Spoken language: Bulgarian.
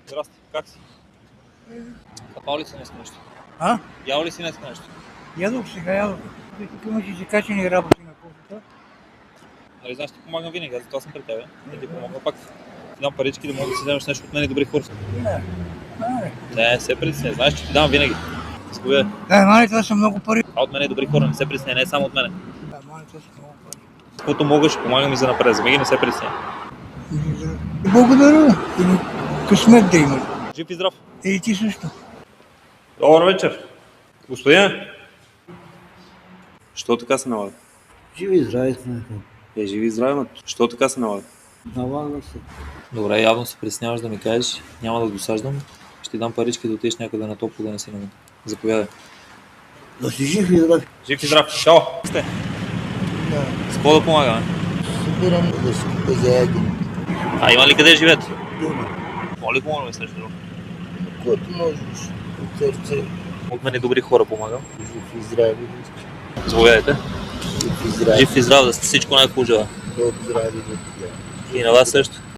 Здрасти, как си? Капал ли си днес нещо? А? Ял ли си днес нещо? Ядох сега, ядох. Тук имаше закачани работи на кофата. Нали знаеш, ти помагам винаги, аз затова съм при тебе. Да ти помогна пак. Ти дам парички да мога да си вземеш нещо от мен и добри хора. Не. Не, се притесняй, знаеш, че ти дам винаги. Споведай. Да, мали, това са много пари. А от мен и добри хора, не се притесняй, не е само от мене. Да, мали, това са много пари. Каквото мога, ще помагам и за напред. За мен не се притесняй. И благодаря. Или късмет да имаш. Жив и здрав. И ти също. Добър вечер. Господин? Що така се налага? Живи и здрави сме. Живи и здрави, но що така се налага? Налага се. Добре, явно се притесняваш да ми кажеш. Няма да досаждам. Ще ти дам парички да отидеш някъде на топло да не си на мен. Заповядай. Да си жив и здрав. Жив и здрав. Чао. Сте. Да. С какво да помагаме? Събирам да си купя за ядене. А има ли къде живеете? Дома. Моля, помогваме с нещо друго. Което можеш. От сърце. От мен и добри хора помагам. Жив и здрави. Заповядайте. Жив и здрави. Жив и здрав да сте, всичко най-хубаво желая. Бог здрави да ти даде. И на вас също.